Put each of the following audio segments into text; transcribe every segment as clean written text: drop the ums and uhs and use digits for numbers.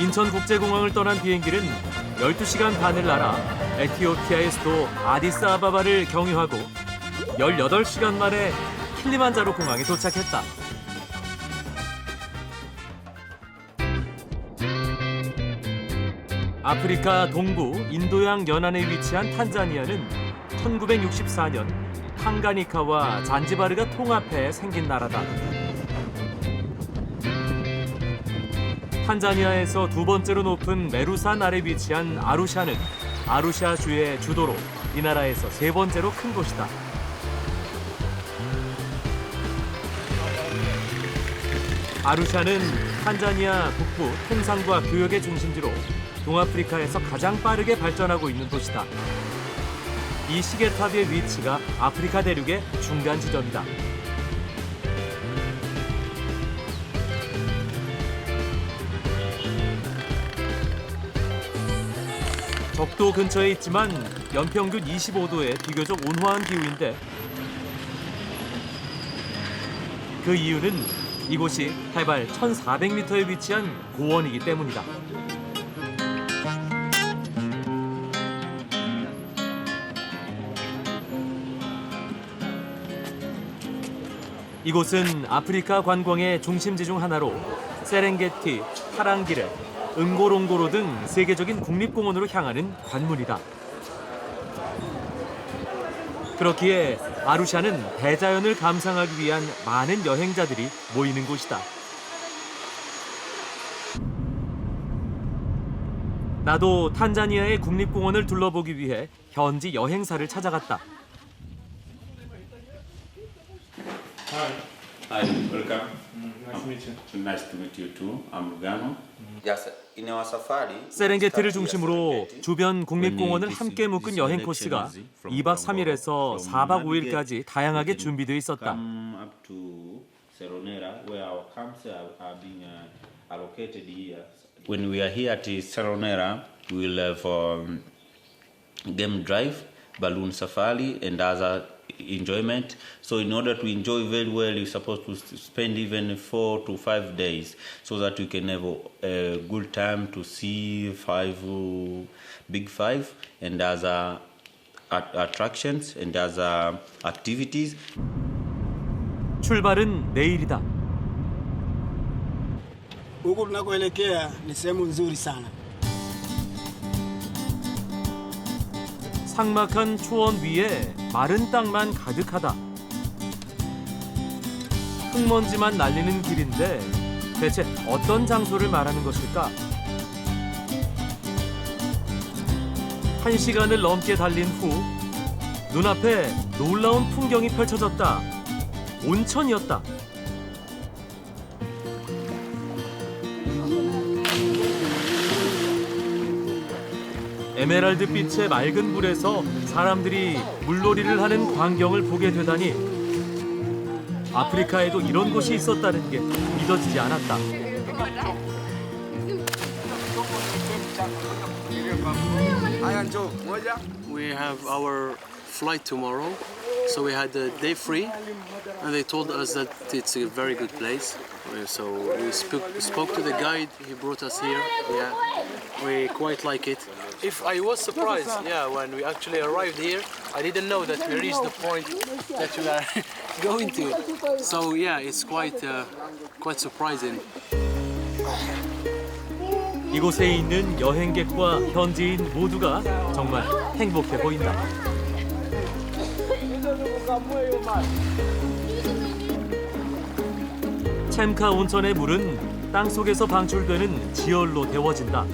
인천국제공항을 떠난 비행기는 12시간 반을 날아 에티오피아의 수도 아디스아바바를 경유하고 18시간 만에 킬리만자로 공항에 도착했다. 아프리카 동부 인도양 연안에 위치한 탄자니아는 1964년 탕가니카와 잔지바르가 통합해 생긴 나라다. 탄자니아에서 두 번째로 높은 메루산 아래 위치한 아루샤는 아루샤주의 주도로 이 나라에서 세 번째로 큰 곳이다. 아루샤는 탄자니아 북부 통상과 교역의 중심지로 동아프리카에서 가장 빠르게 발전하고 있는 도시다. 이 시계탑의 위치가 아프리카 대륙의 중간 지점이다. 적도 근처에 있지만 연평균 25도의 비교적 온화한 기후인데 그 이유는 이곳이 해발 1,400m에 위치한 고원이기 때문이다. 이곳은 아프리카 관광의 중심지 중 하나로 세렝게티, 타랑기레, 응고롱고로 등 세계적인 국립공원으로 향하는 관문이다. 그렇기에 아루샤는 대자연을 감상하기 위한 많은 여행자들이 모이는 곳이다. 나도 탄자니아의 국립공원을 둘러보기 위해 현지 여행사를 찾아갔다. Hi, welcome. Nice to meet you. Nice to meet you too. I'm Lugano. Yes, in our safari. 세렝게티를 중심으로 주변 국립공원을 함께 묶은 여행 코스가 2박 3일에서 4박 5일까지 다양하게 준비되어 있었다. Come up to Seronera, where our camps are being allocated here. When we are here at Seronera, we will have game drive, balloon safari, and other enjoyment. So in order to enjoy very well, you're supposed to spend even 4 to 5 days so that you can have a good time to see big five and other attractions and other activities. 출발은 내일이다. Huku tunakoelekea ni sehemu nzuri sana. 삭막한 초원 위에 마른 땅만 가득하다. 흙먼지만 날리는 길인데 대체 어떤 장소를 말하는 것일까? 1시간을 넘게 달린 후 눈앞에 놀라운 풍경이 펼쳐졌다. 온천이었다. 에메랄드빛의 맑은 물에서 사람들이 물놀이를 하는 광경을 보게 되다니 아프리카에도 이런 곳이 있었다는 게 믿어지지 않았다. We have our flight tomorrow, so we had a day free, and they told us that it's a very good place. So we spoke to the guide. He brought us here. Yeah, we quite like it. If I was surprised, yeah, when we actually arrived here, I didn't know that we reached the point that we are going to. So yeah, it's quite surprising. 이곳에 있는 여행객과 현지인 모두가 정말 행복해 보인다. 챔카 온천의 물은 땅속에서 방출되는 지열로 데워진다.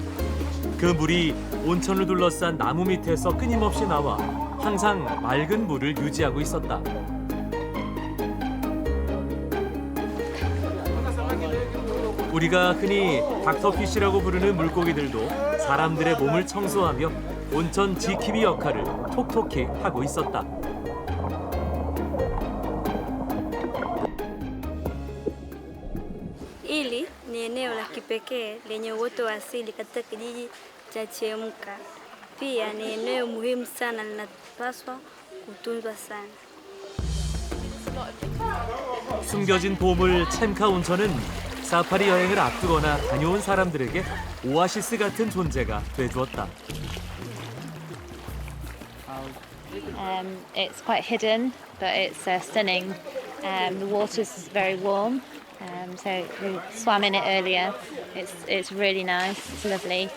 그 물이 온천을 둘러싼 나무 밑에서 끊임없이 나와 항상 맑은 물을 유지하고 있었다. 우리가 흔히 닥터피쉬라고 부르는 물고기들도 사람들의 몸을 청소하며 온천 지킴이 역할을 톡톡히 하고 있었다. Hili ni eneo la kipekee lenye uoto wa asili katika kijiji cha Chemka. Pia ni eneo muhimu sana linapaswa kutunzwa sana. 숨겨진 보물 챔카 온천은 사파리 여행을 앞두거나 다녀온 사람들에게 오아시스 같은 존재가 돼주었다. It's quite hidden, but it's stunning. The water's very warm, so we swam in it earlier. It's really nice. It's lovely.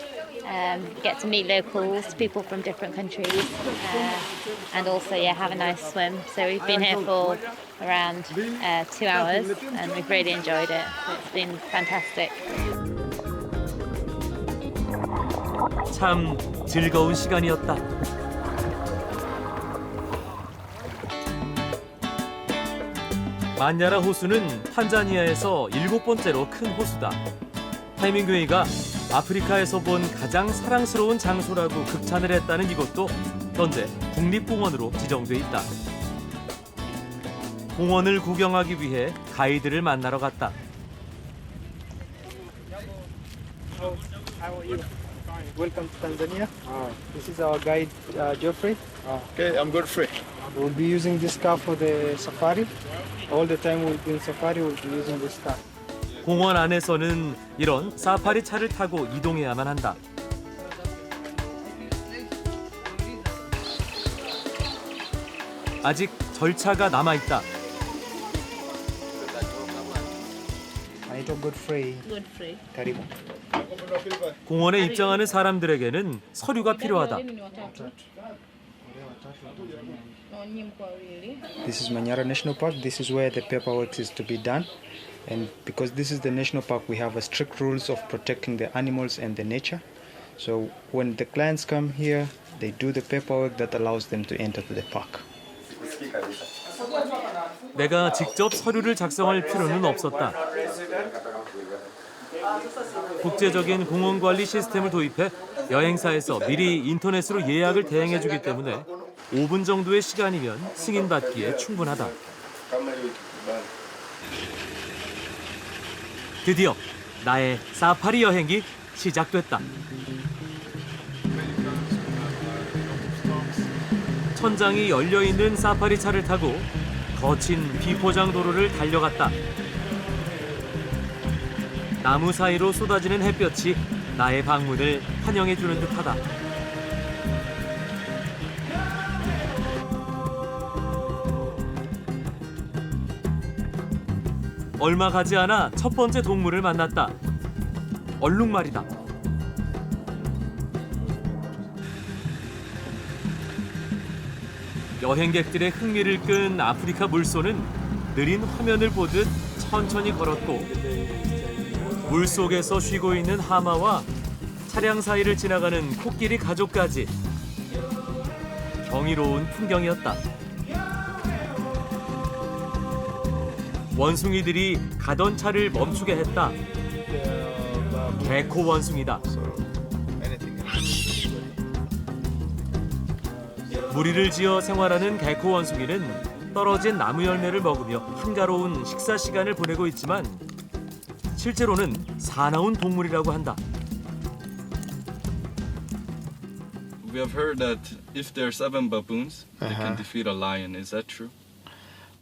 You get to meet locals, people from different countries, and also have a nice swim. So we've been here for around 2 hours, and we've really enjoyed it. It's been fantastic. 참 즐거운 시간이었다. 만야라 호수는 탄자니아에서 7번째로 큰 호수다. 해밍웨이가 아프리카에서 본 가장 사랑스러운 장소라고 극찬을 했다는 이곳도 현재 국립공원으로 지정돼 있다. 공원을 구경하기 위해 가이드를 만나러 갔다. Welcome to Tanzania. This is our guide, Geoffrey. Okay, I'm Godfrey. We'll be using this car for the safari. All the time we'll be in safari, we'll be using this car. 공원 안에서는 이런 사파리 차를 타고 이동해야만 한다. 아직 절차가 남아있다. Anaitwa Godfrey. Karibu. 공원에 입장하는 사람들에게는 서류가 필요하다. This is Manyara National Park. This is where the paperwork is to be done. And because this is the national park, we have a strict rules of protecting the animals and the nature. So when the clients come here, they do the paperwork that allows them to enter to the park. 내가 직접 서류를 작성할 필요는 없었다. 국제적인 공원 관리 시스템을 도입해 여행사에서 미리 인터넷으로 예약을 대행해주기 때문에 5분 정도의 시간이면 승인받기에 충분하다. 드디어 나의 사파리 여행이 시작됐다. 천장이 열려있는 사파리 차를 타고 거친 비포장 도로를 달려갔다. 나무 사이로 쏟아지는 햇볕이 나의 방문을 환영해주는 듯하다. 얼마 가지 않아 첫 번째 동물을 만났다. 얼룩말이다. 여행객들의 흥미를 끈 아프리카 물소는 느린 화면을 보듯 천천히 걸었고 물속에서 쉬고 있는 하마와 차량 사이를 지나가는 코끼리 가족까지 경이로운 풍경이었다. 원숭이들이 가던 차를 멈추게 했다. 개코 원숭이다. 무리를 지어 생활하는 개코 원숭이는 떨어진 나무 열매를 먹으며 한가로운 식사 시간을 보내고 있지만 실제로는 사나운 동물이라고 한다. We have heard that if there are 7 baboons, they can defeat a lion. Is that true?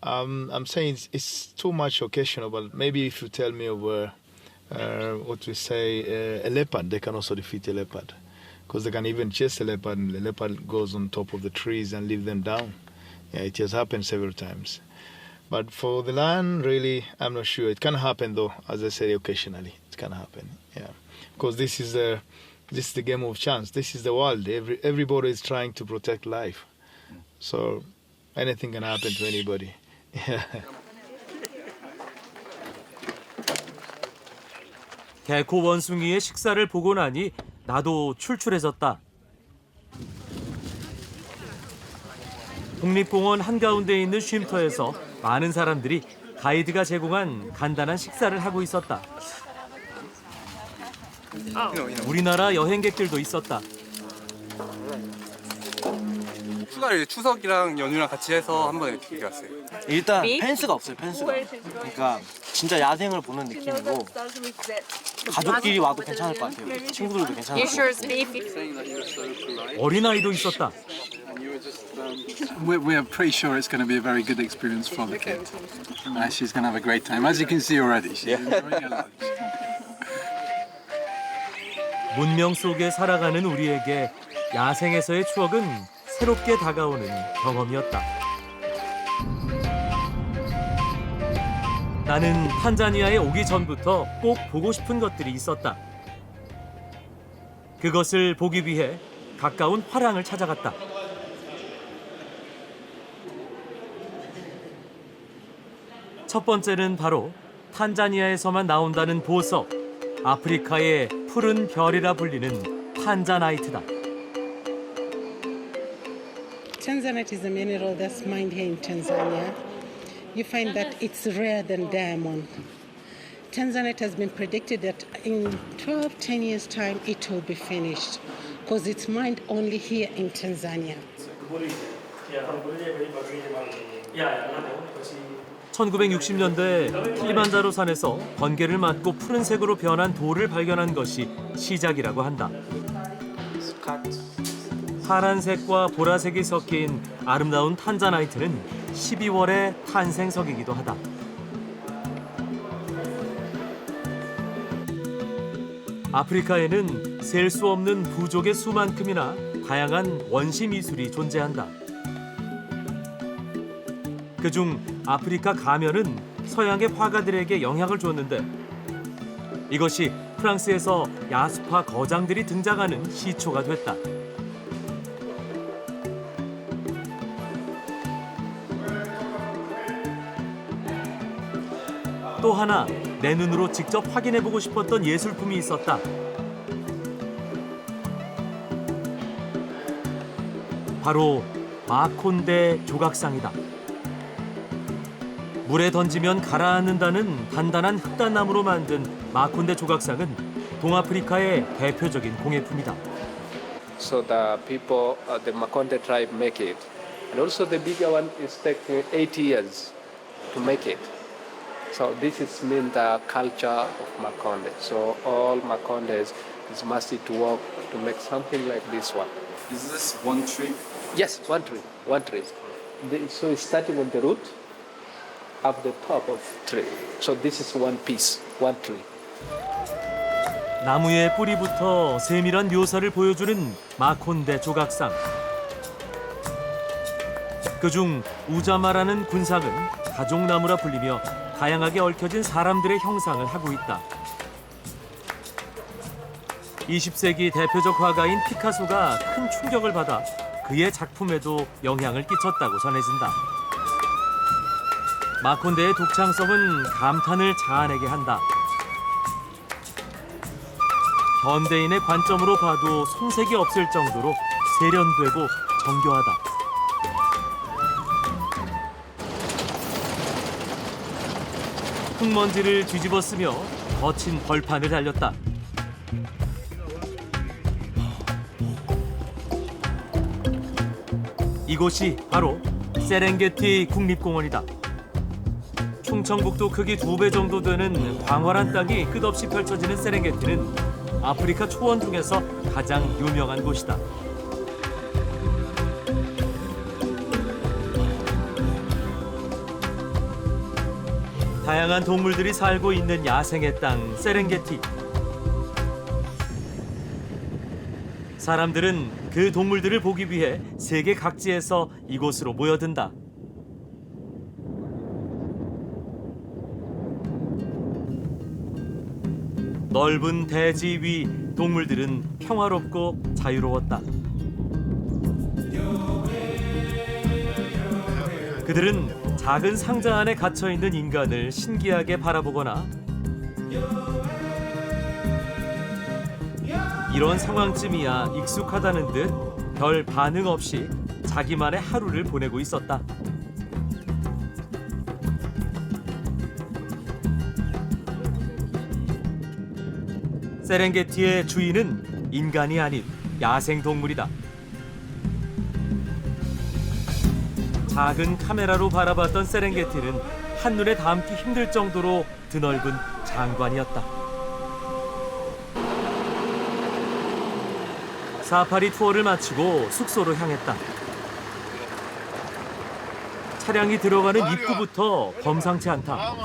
I'm saying it's too much occasional, but maybe if you tell me of what we say, a leopard, they can also defeat a leopard. Because they can even chase a leopard, and the leopard goes on top of the trees and leave them down. Yeah, it has happened several times. But for the lion, really, I'm not sure. It can happen, though, as I say, occasionally. It can happen, yeah. Because this is the game of chance. This is the world. Everybody is trying to protect life. So anything can happen to anybody. Yeah. 개코 원숭이의 식사를 보고 나니 나도 출출해졌다. 국립공원 한가운데 있는 쉼터에서 많은 사람들이 가이드가 제공한 간단한 식사를 하고 있었다. 우리나라 여행객들도 있었다. 휴가를 추석이랑 연휴랑 같이 해서 한번 이렇게 왔어요. 일단 펜스가 없어요. 펜스가. 그러니까 진짜 야생을 보는 느낌이고 가족끼리 와도 괜찮을 것 같아요. 친구들도 괜찮을 것 같아요. 어린아이도 있었다. We're pretty sure it's going to be a very good experience for the kid. She's going to have a great time. As you can see already, she's enjoying a lot. 문명 속에 살아가는 우리에게 야생에서의 추억은 새롭게 다가오는 경험이었다. 나는 탄자니아에 오기 전부터 꼭 보고 싶은 것들이 있었다. 그것을 보기 위해 가까운 화랑을 찾아갔다. 첫 번째는 바로 탄자니아에서만 나온다는 보석, 아프리카의 푸른 별이라 불리는 탄자나이트다. Tanzanite is a mineral that's mined here in Tanzania. You find that it's rarer than diamond. Tanzanite has been predicted that in 10 years' time it will be finished because it's mined only here in Tanzania. 1960년대 킬리만자로 산에서 번개를 맞고 푸른색으로 변한 돌을 발견한 것이 시작이라고 한다. 파란색과 보라색이 섞인 아름다운 탄자나이트는 12월의 탄생석이기도 하다. 아프리카에는 셀 수 없는 부족의 수만큼이나 다양한 원시 미술이 존재한다. 그중 아프리카 가면은 서양의 화가들에게 영향을 줬는데 이것이 프랑스에서 야수파 거장들이 등장하는 시초가 됐다. 또 하나 내 눈으로 직접 확인해보고 싶었던 예술품이 있었다. 바로 마콘데 조각상이다. 물에 던지면 가라앉는다는 단단한 흑단나무로 만든 마콘데 조각상은 동아프리카의 대표적인 공예품이다. So the people, the Makonde tribe make it. And also the bigger one is taking 80 years to make it. So this is mean the culture of Makonde. So all Makondes is must to work to make something like this one. Is this one tree? Yes, one tree. So it's starting on the root of the top of tree. So this is one piece, one tree. 나무의 뿌리부터 세밀한 묘사를 보여주는 마콘데 조각상. 그중 우자마라는 군상은 가족나무라 불리며 다양하게 얽혀진 사람들의 형상을 하고 있다. 20세기 대표적 화가인 피카소가 큰 충격을 받아 그의 작품에도 영향을 끼쳤다고 전해진다. 마콘데의 독창성은 감탄을 자아내게 한다. 현대인의 관점으로 봐도 손색이 없을 정도로 세련되고 정교하다. 흙먼지를 뒤집어 쓰며 거친 벌판을 달렸다. 이곳이 바로 세렝게티 국립공원이다. 충청북도 크기 2배 정도 되는 광활한 땅이 끝없이 펼쳐지는 세렝게티는 아프리카 초원 중에서 가장 유명한 곳이다. 다양한 동물들이 살고 있는 야생의 땅 세렝게티. 사람들은 그 동물들을 보기 위해 세계 각지에서 이곳으로 모여든다. 넓은 대지 위 동물들은 평화롭고 자유로웠다. 그들은 작은 상자 안에 갇혀있는 인간을 신기하게 바라보거나 이런 상황쯤이야 익숙하다는 듯 별 반응 없이 자기만의 하루를 보내고 있었다. 세렝게티의 주인은 인간이 아닌 야생동물이다. 작은 카메라로 바라봤던 세렝게티는 한눈에 담기 힘들 정도로 드넓은 장관이었다. 사파리 투어를 마치고 숙소로 향했다. 차량이 들어가는 입구부터 범상치 않다.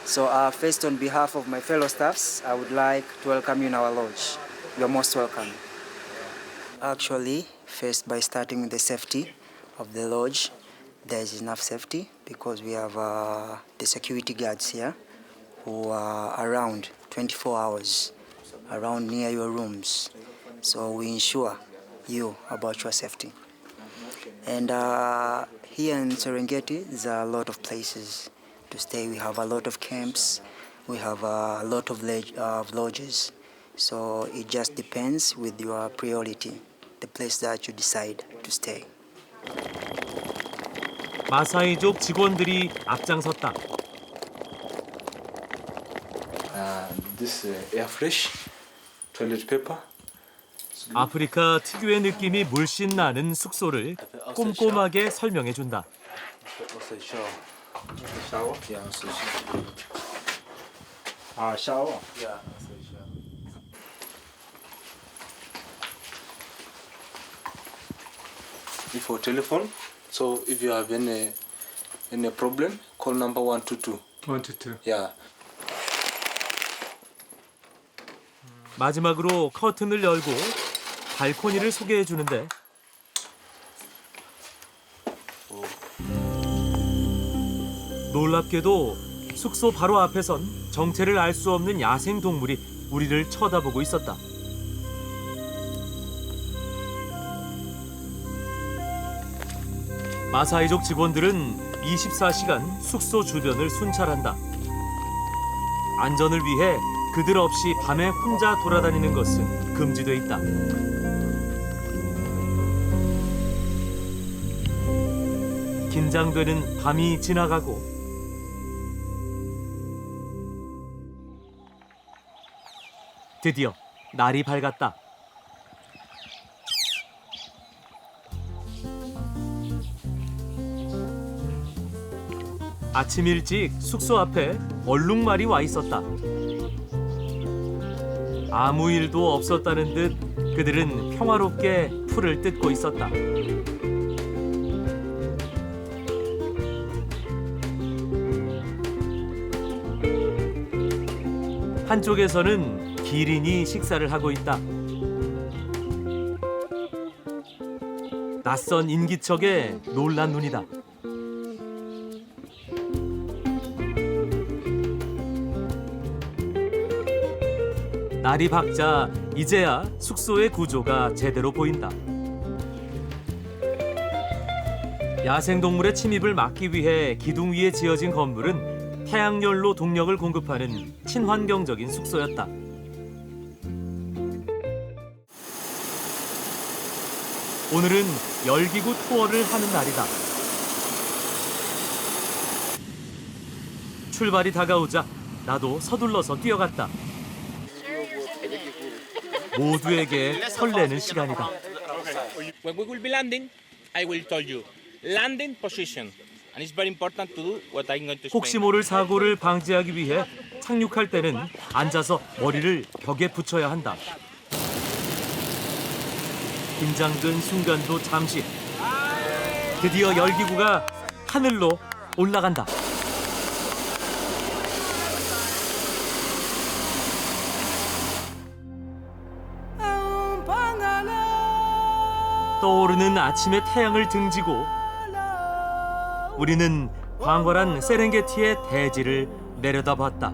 So first, on behalf of my fellow staffs, I would like to welcome you in our lodge. You're most welcome. Actually, first by starting with the safety of the lodge, there is enough safety because we have the security guards here who are around 24 hours, around near your rooms. So we ensure you about your safety. And here in Serengeti, there's a lot of places to stay. We have a lot of camps. We have a lot of lodges. So it just depends with your priority, the place that you decide to stay. 마사이족 직원들이 앞장섰다. This air fresh toilet paper. 아프리카 특유의 느낌이 물씬 나는 숙소를 꼼꼼하게 설명해준다. Shower? Yeah, also shower. Shower? Yeah, also shower. For telephone, so if you have any problem, call number 122. 122. Yeah. 마지막으로 커튼을 열고 발코니를 소개해 주는데 놀랍게도 숙소 바로 앞에선 정체를 알 수 없는 야생 동물이 우리를 쳐다보고 있었다. 마사이족 직원들은 24시간 숙소 주변을 순찰한다. 안전을 위해 그들 없이 밤에 혼자 돌아다니는 것은 금지돼 있다. 긴장되는 밤이 지나가고 드디어 날이 밝았다. 아침 일찍 숙소 앞에 얼룩말이 와 있었다. 아무 일도 없었다는 듯 그들은 평화롭게 풀을 뜯고 있었다. 한쪽에서는 기린이 식사를 하고 있다. 낯선 인기척에 놀란 눈이다. 날이 밝자 이제야 숙소의 구조가 제대로 보인다. 야생동물의 침입을 막기 위해 기둥 위에 지어진 건물은 태양열로 동력을 공급하는 친환경적인 숙소였다. 오늘은 열기구 투어를 하는 날이다. 출발이 다가오자 나도 서둘러서 뛰어갔다. 모두에게 설레는 시간이다. When we will be landing, I will tell you landing position, and it's very important to do what I'm going to explain. 혹시 모를 사고를 방지하기 위해 착륙할 때는 앉아서 머리를 벽에 붙여야 한다. 긴장된 순간도 잠시. 드디어 열기구가 하늘로 올라간다. 떠오르는 아침의 태양을 등지고 우리는 광활한 세렝게티의 대지를 내려다봤다.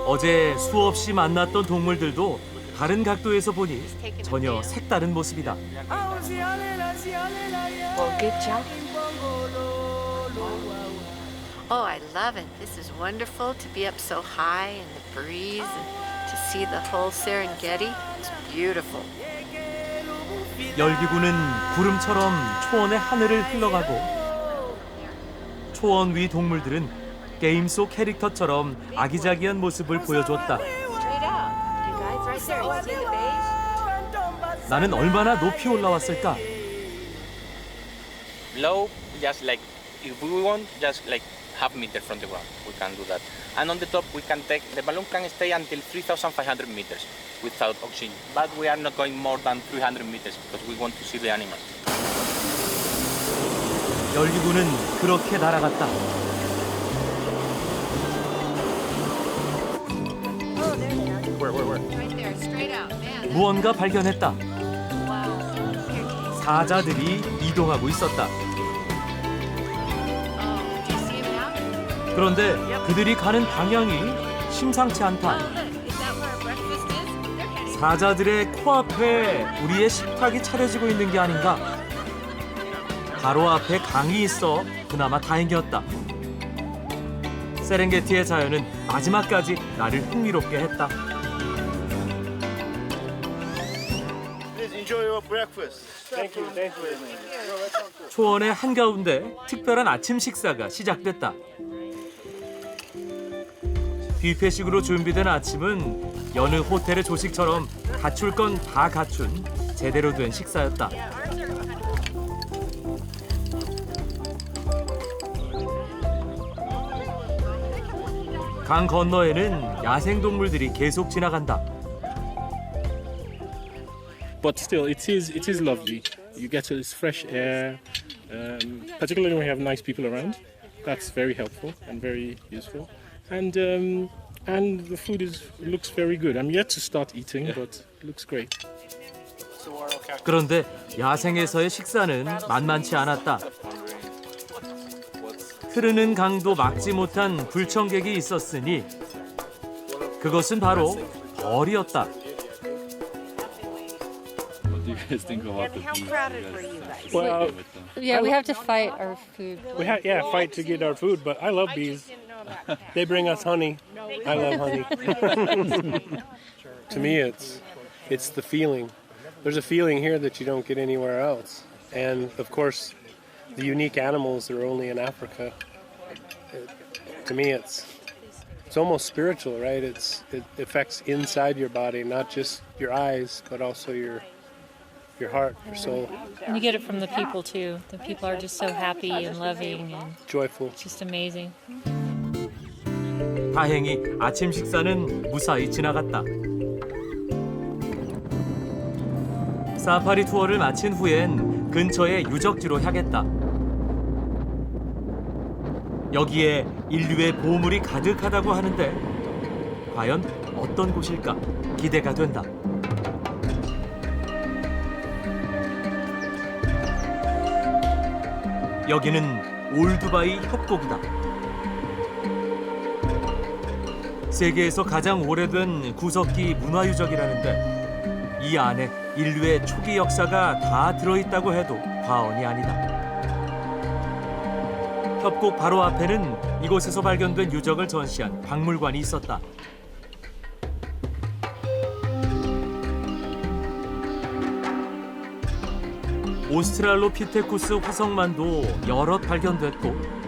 어제 수없이 만났던 동물들도 다른 각도에서 보니 전혀 색다른 모습이다. Oh, I love it. This is wonderful to be up so high in the breeze and to see the whole Serengeti. It's beautiful. 열기구는 구름처럼 초원의 하늘을 흘러가고 초원 위 동물들은 게임 속 캐릭터처럼 아기자기한 모습을 보여줬다. 나는 얼마나 높이 올라왔을까? Low, just like if we want, just like half meter from the ground, we can do that. And on the top, we can take the balloon can stay until 3,500 meters without oxygen. But we are not going more than 300 meters because we want to see the animals. 열기구는 그렇게 날아갔다. Right there, straight out. Man, 무언가 발견했다. 사자들이 이동하고 있었다. do you see him now? 그런데 그들이 가는 방향이 심상치 않다. Is that where breakfast is? They're heading. 사자들의 코앞에 우리의 식탁이 차려지고 있는 게 아닌가? 바로 앞에 강이 있어 그나마 다행이었다. 세렝게티의 자연은 마지막까지 나를 흥미롭게 했다. Please enjoy your breakfast. Thank you. Thank you. 초원의 한가운데 특별한 아침 식사가 시작됐다. 뷔페식으로 준비된 아침은 여느 호텔의 조식처럼 갖출 건 다 갖춘 제대로 된 식사였다. 강 건너에는 야생동물들이 계속 지나간다. But still, it is lovely. You get this fresh air, particularly when we have nice people around. That's very helpful and very useful. And the food looks very good. I'm yet to start eating, but it looks great. 그런데 야생에서의 식사는 만만치 않았다. 흐르는 강도 막지 못한 불청객이 있었으니 그것은 바로 벌이었다. What do you guys think about the bees? Well, Yeah, we have to fight our food. fight to get our food. But I love bees. They bring us honey. I love honey. To me, it's the feeling. There's a feeling here that you don't get anywhere else. And of course, the unique animals that are only in Africa. To me, it's almost spiritual, right? It affects inside your body, not just your eyes, but also your heart, your soul. And you get it from the people too. The people are just so happy and loving and joyful. It's just amazing. 다행히 아침 식사는 무사히 지나갔다. 사파리 투어를 마친 후엔 근처의 유적지로 향했다. 여기에 인류의 보물이 가득하다고 하는데 과연 어떤 곳일까 기대가 된다. 여기는 올두바이 협곡이다. 세계에서 가장 오래된 구석기 문화유적이라는데 이 안에 인류의 초기 역사가 다 들어있다고 해도 과언이 아니다. 협곡 바로 앞에는 이곳에서 발견된 유적을 전시한 박물관이 있었다. 오스트랄로피테쿠스 화석만도 여럿 발견됐고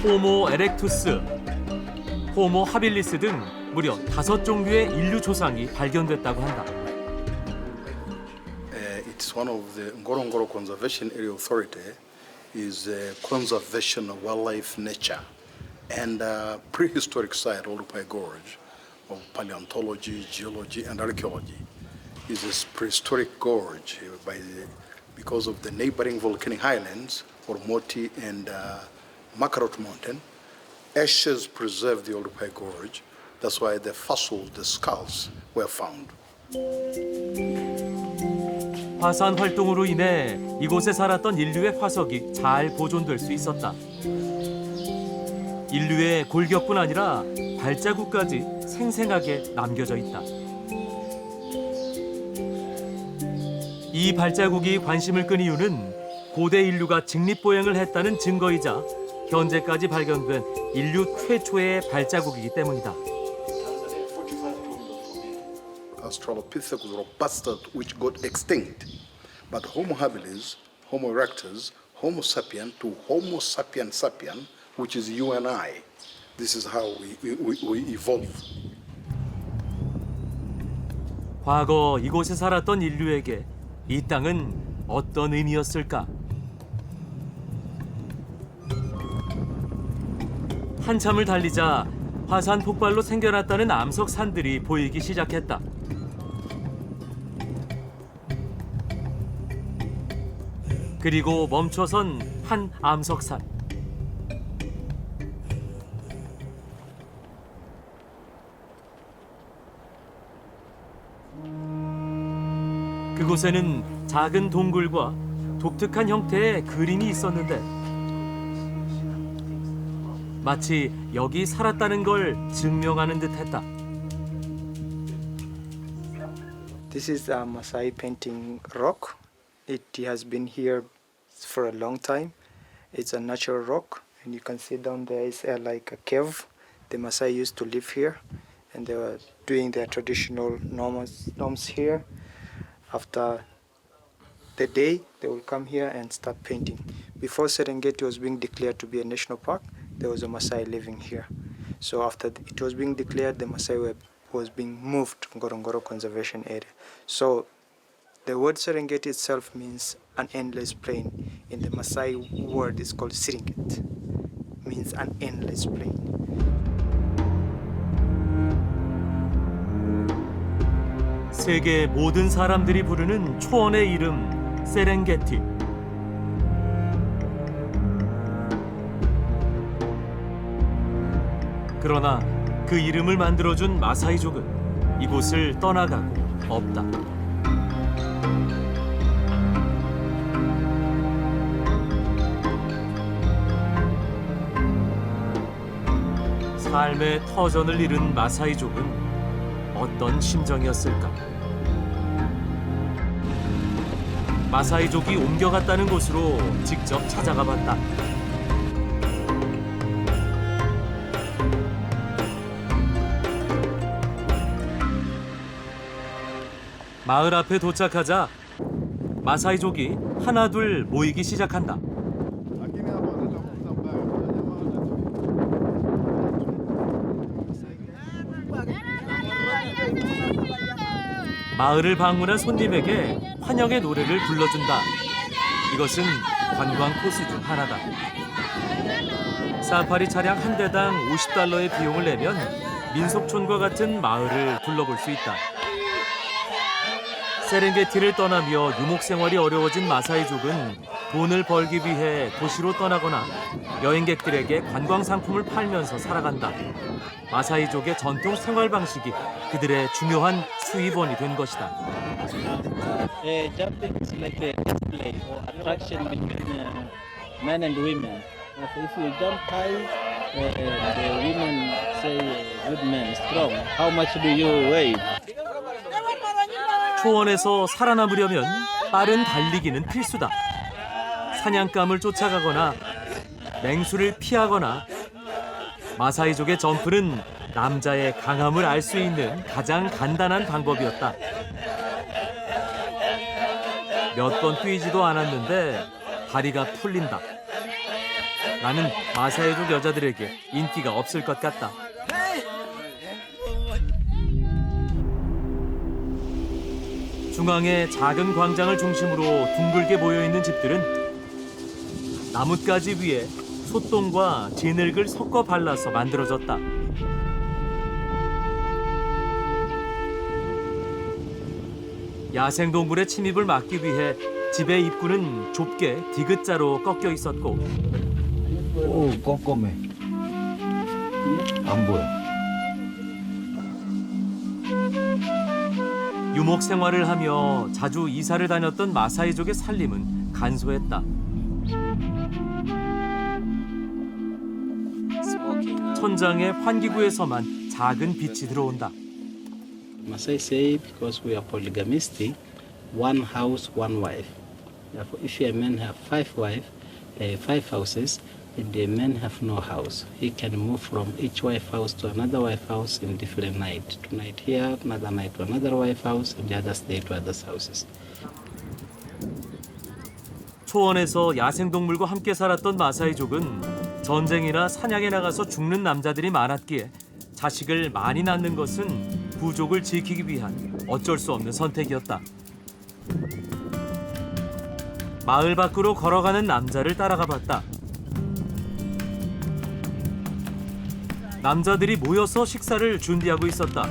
호모 에렉투스, 호모 하빌리스 등 무려 5종류의 인류 조상이 발견됐다고 한다. It's one of the Ngorongoro Conservation Area Authority is conservation of wildlife nature and prehistoric site Oldupai Gorge of paleontology, geology and archaeology. Is this prehistoric gorge because of the neighboring volcanic highlands, Ormoti and Makarot Mountain. Ashes preserve the Oldupai Gorge. That's why the fossils, the skulls, were found. 화산 활동으로 인해 이곳에 살았던 인류의 화석이 잘 보존될 수 있었다. 인류의 골격뿐 아니라 발자국까지 생생하게 남겨져 있다. 이 발자국이 관심을 끈 이유는 고대 인류가 직립보행을 했다는 증거이자 현재까지 발견된 인류 최초의 발자국이기 때문이다. Australopithecus robusta, which got extinct, but Homo habilis, Homo erectus, Homo sapien to Homo sapien sapien, which is you and I. This is how we evolve. 과거 이곳에 살았던 인류에게 이 땅은 어떤 의미였을까? 한참을 달리자 화산 폭발로 생겨났다는 암석산들이 보이기 시작했다. 그리고 멈춰선 한 암석산. 그곳에는 작은 동굴과 독특한 형태의 그림이 있었는데 마치 여기 살았다는 걸 증명하는 듯했다. This is a Maasai painting rock. It has been here for a long time. It's a natural rock, and you can see down there is like a cave. The Maasai used to live here, and they were doing their traditional norms here. After the day, they will come here and start painting. Before Serengeti was being declared to be a national park, there was a Maasai living here. So after it was being declared, the Maasai was being moved to Ngorongoro Conservation Area. So the word Serengeti itself means an endless plain. In the Maasai word, it's called Siringet, means an endless plain. 세계 모든 사람들이 부르는 초원의 이름 세렝게티. 그러나 그 이름을 만들어준 마사이족은 이곳을 떠나가고 없다. 삶의 터전을 잃은 마사이족은 어떤 심정이었을까? 마사이족이 옮겨갔다는 곳으로 직접 찾아가 봤다. 마을 앞에 도착하자 마사이족이 하나둘 모이기 시작한다. 마을을 방문한 손님에게 환영의 노래를 불러준다. 이것은 관광 코스 중 하나다. 사파리 차량 한 대당 $50의 비용을 내면 민속촌과 같은 마을을 둘러볼 수 있다. 세렝게티를 떠나며 유목 생활이 어려워진 마사이족은 돈을 벌기 위해 도시로 떠나거나 여행객들에게 관광 상품을 팔면서 살아간다. 마사이족의 전통 생활 방식이 그들의 중요한 수입원이 된 것이다. Jumping is like a display or attraction between men and women. If you jump high, the women say, "Good man, strong. How much do you weigh?" 초원에서 살아남으려면 빠른 달리기는 필수다. 사냥감을 쫓아가거나 맹수를 피하거나 마사이족의 점프는 남자의 강함을 알 수 있는 가장 간단한 방법이었다. 몇 번 뛰지도 않았는데 다리가 풀린다. 나는 마사이족 여자들에게 인기가 없을 것 같다. 중앙의 작은 광장을 중심으로 둥글게 모여있는 집들은 나뭇가지 위에 솥동과 진흙을 섞어 발라서 만들어졌다. 야생동물의 침입을 막기 위해 집의 입구는 좁게 디귿자로 꺾여 있었고 오, 껌껌해. 안 보여. 유목 생활을 하며 자주 이사를 다녔던 마사이족의 살림은 간소했다. 천장의 환기구에서만 작은 빛이 들어온다. Maasai say because we are polygamistic, one house, one wife. Therefore, if a man have 5 wives, 5 houses, and the man have no house, he can move from each wife house to another wife house in different night. Tonight here, another night to another wife house, and the other day to others houses. 초원에서 야생동물과 함께 살았던 마사이족은 전쟁이나 사냥에 나가서 죽는 남자들이 많았기에 자식을 많이 낳는 것은 부족을 지키기 위한 어쩔 수 없는 선택이었다. 마을 밖으로 걸어가는 남자를 따라가 봤다. 남자들이 모여서 식사를 준비하고 있었다.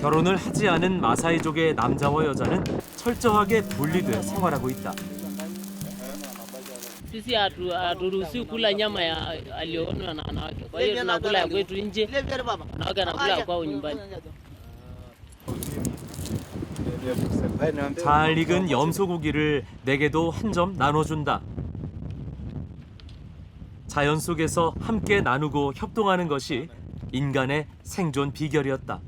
결혼을 하지 않은 마사이족의 남자와 여자는 철저하게 분리돼 생활하고 있다. Sisi haturuhusiwi kula nyama ya aliyoonwa na wanawake. Kwa hiyo tunakula ya kwetu nje, wanawake wanakula kwao nyumbani. 잘 익은 염소고기를 내게도 한 점 나눠준다. 자연 속에서 함께 나누고 협동하는 것이 인간의 생존 비결이었다.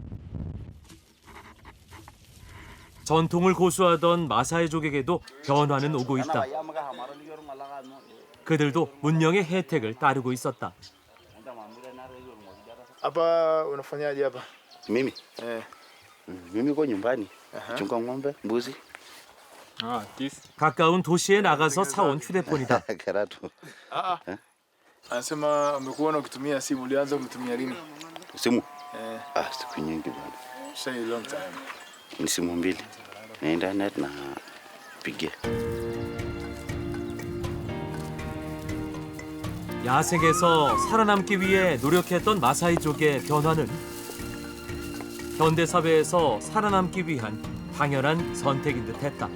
전통을 고수하던 마사이족에게도 변화는 오고 있다. 그들도 문명의 혜택을 따르고 있었다. Hapa unafanyaje hapa? Mimi? Mimi kwa nyumbani. Chunga ng'ombe, mbuzi. 가까운 도시에 나가서 사온 휴대폰이다. Karatu. Anasema umekuona ukitumia simu, ulianza kutumia lini? Simu? Siku nyingi bwana. Say long time. Ni simu mbili. Na internet na pigia. 야생에서 살아남기 위해 노력했던 마사이족의 변화는 현대 사회에서 살아남기 위한 당연한 선택인 듯했다.